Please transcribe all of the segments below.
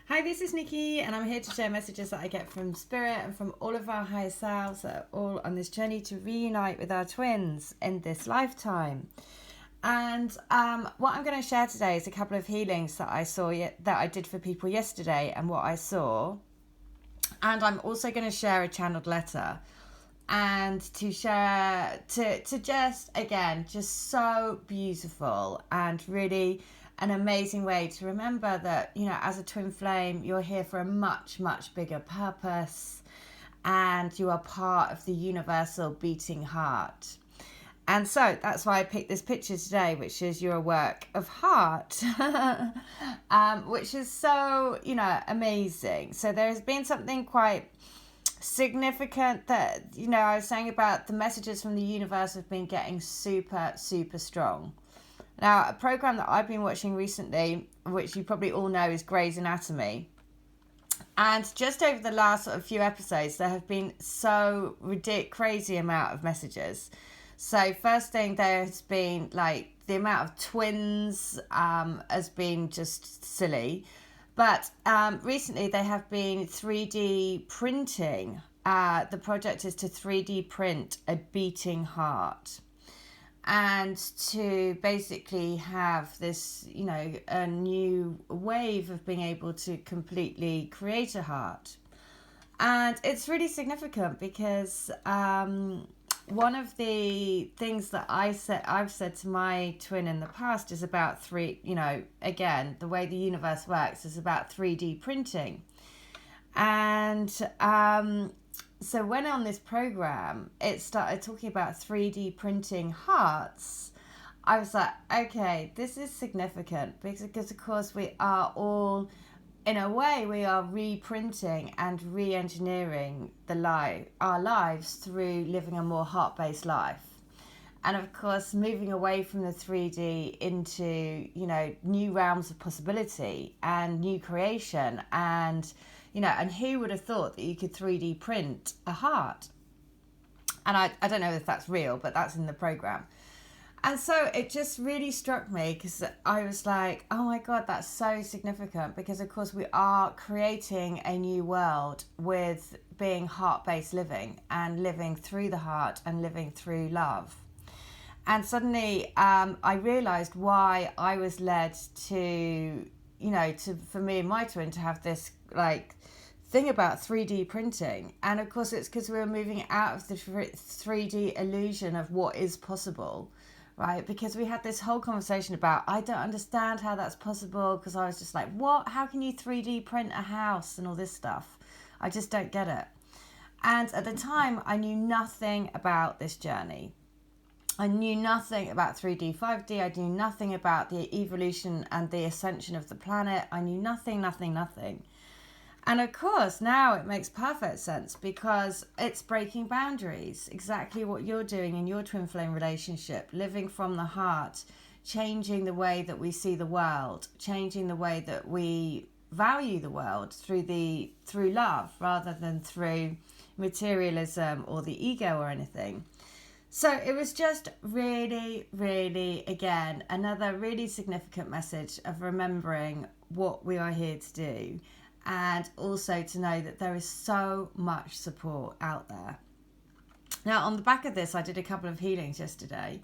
Hi, this is Nikki, and I'm here to share messages that I get from Spirit and from all of our higher selves that are all on this journey to reunite with our twins in this lifetime. And what I'm going to share today is a couple of healings that I saw that I did for people yesterday, and what I saw. And I'm also going to share a channeled letter, and to share to just again just so beautiful and really an amazing way to remember that, you know, as a twin flame, you're here for a much, much bigger purpose, and you are part of the universal beating heart. And so that's why I picked this picture today, which is your work of heart, which is so, you know, amazing. So there has been something quite significant that, you know, I was saying about the messages from the universe have been getting super, super strong. Now, a program that I've been watching recently, which you probably all know, is Grey's Anatomy. And just over the last sort of few episodes, there have been so crazy amount of messages. So first thing, there has been like the amount of twins has been just silly. But recently they have been 3D printing. The project is to 3D print a beating heart, and to basically have this, you know, a new wave of being able to completely create a heart. And it's really significant because one of the things that I've said to my twin in the past is about again, the way the universe works is about 3D printing. And so when on this program it started talking about 3D printing hearts, I was like, okay, this is significant, because of course we are all, in a way, we are reprinting and re-engineering our lives through living a more heart-based life. And of course, moving away from the 3D into, you know, new realms of possibility and new creation. And, you know, and who would have thought that you could 3D print a heart? And I don't know if that's real, but that's in the program. And so it just really struck me, because I was like, oh my God, that's so significant, because of course we are creating a new world with being heart-based living and living through the heart and living through love. And suddenly I realised why I was led to, you know, for me and my twin to have this like thing about 3D printing. And of course it's because we were moving out of the 3D illusion of what is possible, right? Because we had this whole conversation about, I don't understand how that's possible, because I was just like, what? How can you 3D print a house and all this stuff? I just don't get it. And at the time, I knew nothing about this journey. I knew nothing about 3D, 5D. I knew nothing about the evolution and the ascension of the planet. I knew nothing. And of course, now it makes perfect sense, because it's breaking boundaries. Exactly what you're doing in your twin flame relationship, living from the heart, changing the way that we see the world, changing the way that we value the world through love rather than through materialism or the ego or anything. So it was just really, really, again, another really significant message of remembering what we are here to do, and also to know that there is so much support out there. Now, on the back of this, I did a couple of healings yesterday,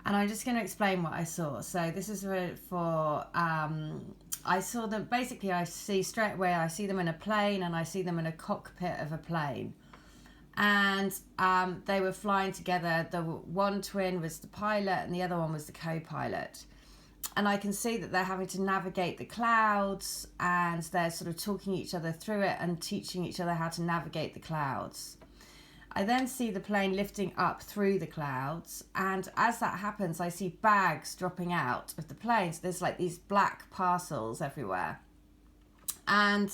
and I'm just going to explain what I saw. So this is for I saw them, basically I see straight away, I see them in a plane, and I see them in a cockpit of a plane. And they were flying together. The one twin was the pilot and the other one was the co-pilot. And I can see that they're having to navigate the clouds, and they're sort of talking each other through it and teaching each other how to navigate the clouds. I then see the plane lifting up through the clouds, and as that happens, I see bags dropping out of the plane. So there's like these black parcels everywhere. And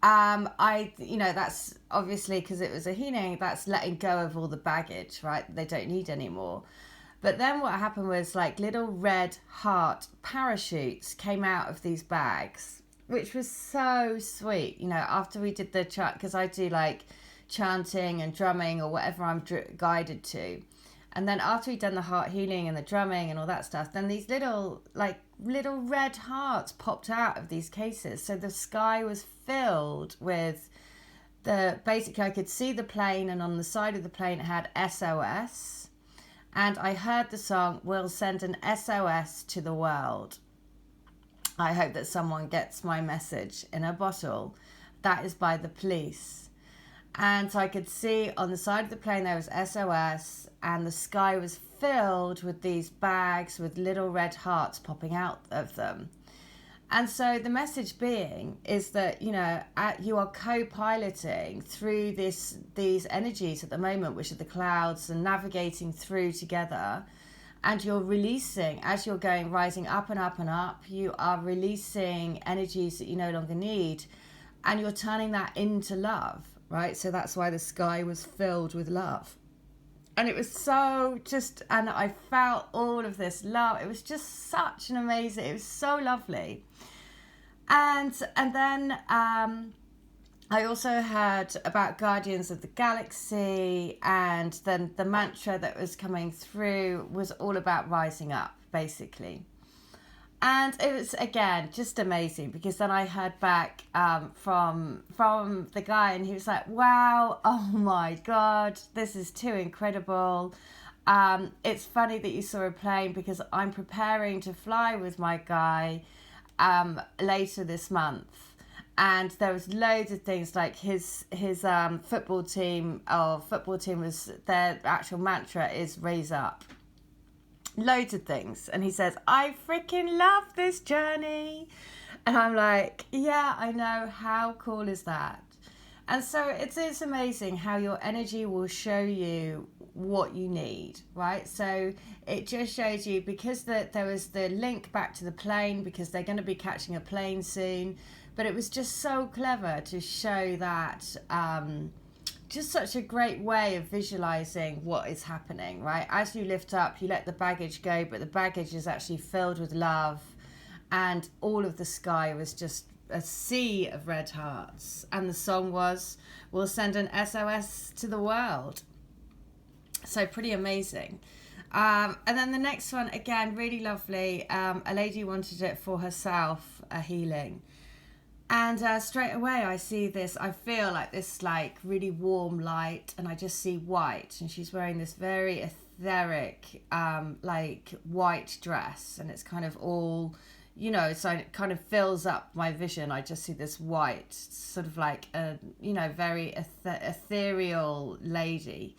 that's obviously, because it was a healing, that's letting go of all the baggage, right? They don't need anymore. But then what happened was like little red heart parachutes came out of these bags, which was so sweet. You know, after we did the chant, because I do like chanting and drumming or whatever I'm guided to. And then after we'd done the heart healing and the drumming and all that stuff, then these little red hearts popped out of these cases. So the sky was filled with basically I could see the plane, and on the side of the plane it had SOS. And I heard the song, "We'll send an SOS to the world. I hope that someone gets my message in a bottle." That is by the Police. And so I could see on the side of the plane there was SOS, and the sky was filled with these bags with little red hearts popping out of them. And so the message being is that, you are co-piloting through these energies at the moment, which are the clouds, and navigating through together. And you're releasing, as you're rising up and up and up, you are releasing energies that you no longer need. And you're turning that into love, right? So that's why the sky was filled with love. And it was and I felt all of this love. It was just such an amazing, it was so lovely. And then I also heard about Guardians of the Galaxy, and then the mantra that was coming through was all about rising up, basically. And it was, again, just amazing, because then I heard back from the guy, and he was like, "Wow, oh my God, this is too incredible. It's funny that you saw a plane, because I'm preparing to fly with my guy later this month." And there was loads of things, like his football team was, their actual mantra is "Raise Up." Loads of things. And he says, "I freaking love this journey." And I'm like, yeah, I know. How cool is that? And so it's amazing how your energy will show you what you need, right? So it just shows you, because there was the link back to the plane, because they're going to be catching a plane soon. But it was just so clever to show that, just such a great way of visualizing what is happening, right? As you lift up, you let the baggage go, but the baggage is actually filled with love, and all of the sky was just a sea of red hearts. And the song was, "We'll send an SOS to the world." So pretty amazing. And then the next one, again, really lovely. A lady wanted it for herself, a healing. And straight away I see this, I feel like this really warm light, and I just see white, and she's wearing this very etheric white dress, and it's kind of all, so it kind of fills up my vision. I just see this white, sort of like a, very ethereal lady.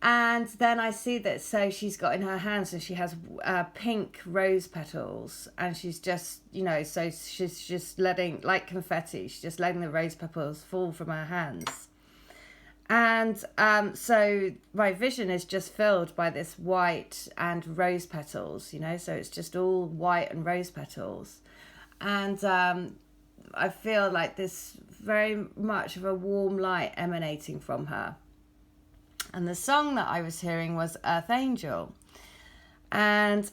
And then I see that, so she's got in her hands, so she has pink rose petals, and she's just, so she's just letting, like confetti, she's just letting the rose petals fall from her hands. And so my vision is just filled by this white and rose petals, so it's just all white and rose petals. And I feel like this very much of a warm light emanating from her. And the song that I was hearing was Earth Angel. And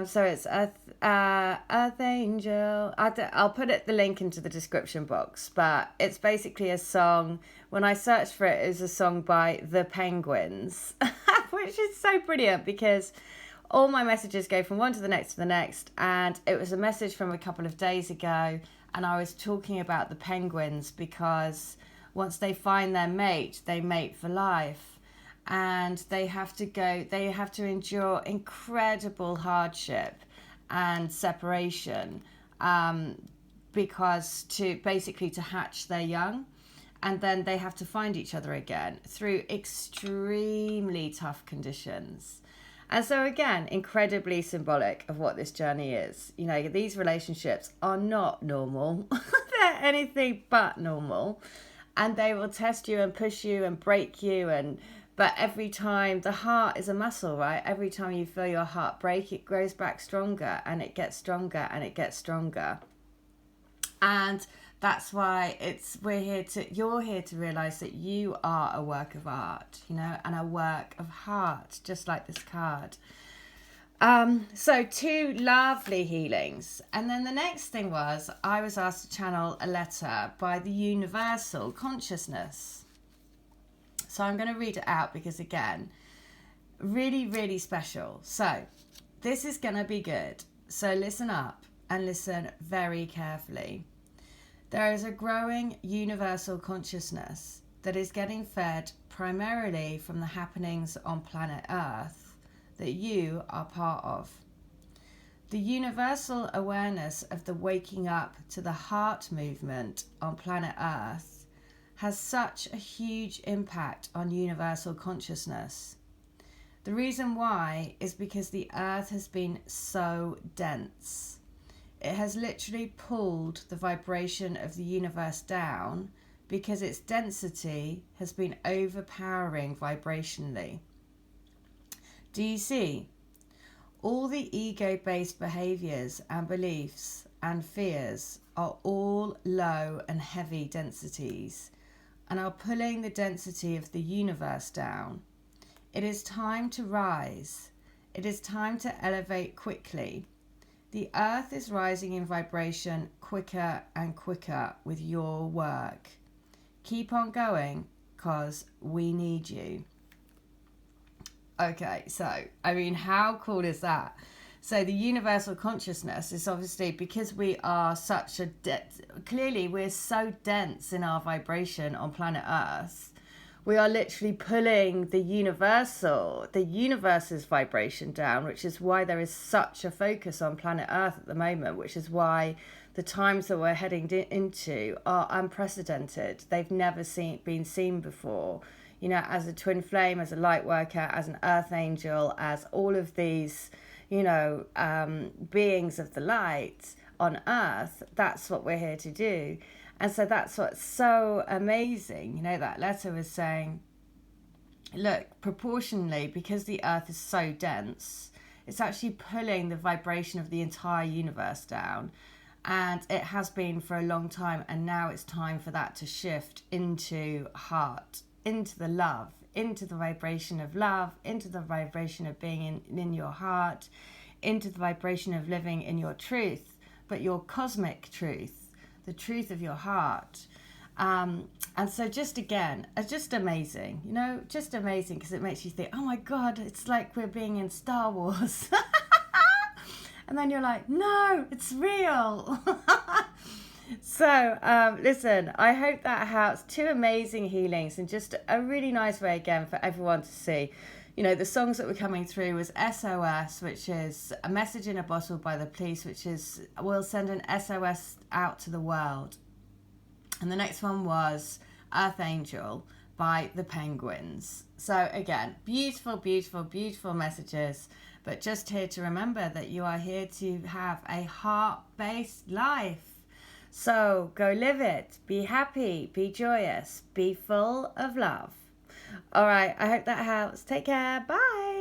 so it's Earth Angel. I'll put the link into the description box. But it's basically a song. When I searched for it, it was a song by the Penguins, which is so brilliant, because all my messages go from one to the next to the next. And it was a message from a couple of days ago. And I was talking about the penguins, because once they find their mate, they mate for life. And they have to endure incredible hardship and separation, because to hatch their young, and then they have to find each other again through extremely tough conditions. And so again, incredibly symbolic of what this journey is. These relationships are not normal. They're anything but normal, and they will test you and push you and break you, but every time, the heart is a muscle, right? Every time you feel your heart break, it grows back stronger, and it gets stronger, and it gets stronger. And that's why you're here to realize that you are a work of art, and a work of heart, just like this card. So 2 lovely healings. And then the next thing was, I was asked to channel a letter by the Universal Consciousness. So I'm going to read it out, because again, really, really special. So this is going to be good. So listen up and listen very carefully. There is a growing universal consciousness that is getting fed primarily from the happenings on planet Earth that you are part of. The universal awareness of the waking up to the heart movement on planet Earth has such a huge impact on universal consciousness. The reason why is because the Earth has been so dense. It has literally pulled the vibration of the universe down because its density has been overpowering vibrationally. Do you see? All the ego-based behaviors and beliefs and fears are all low and heavy densities and are pulling the density of the universe down. It is time to rise. It is time to elevate quickly. The Earth is rising in vibration quicker and quicker with your work. Keep on going, because we need you. Okay, so, I mean, how cool is that? So the universal consciousness is obviously, because we are such a, clearly we're so dense in our vibration on planet Earth, we are literally pulling the universe's vibration down, which is why there is such a focus on planet Earth at the moment, which is why the times that we're heading into are unprecedented. They've never been seen before. You know, as a twin flame, as a light worker, as an earth angel, as all of these, you know, beings of the light on earth, that's what we're here to do. And so that's what's so amazing. You know, that letter was saying, look, proportionally, because the earth is so dense, it's actually pulling the vibration of the entire universe down. And it has been for a long time. And now it's time for that to shift into heart, into the love, into the vibration of love, into the vibration of being in your heart, into the vibration of living in your truth, but your cosmic truth, the truth of your heart. And so just again, it's just amazing, you know, just amazing, because it makes you think, oh my God, it's like we're being in Star Wars. And then you're like, no, it's real. So, listen, I hope that helps. 2 amazing healings and just a really nice way again for everyone to see. You know, the songs that were coming through was SOS, which is a message in a bottle by the police, which is, we'll send an SOS out to the world. And the next one was Earth Angel by the Penguins. So again, beautiful, beautiful, beautiful messages. But just here to remember that you are here to have a heart-based life. So go live it. Be happy. Be joyous. Be full of love. All right. I hope that helps. Take care. Bye.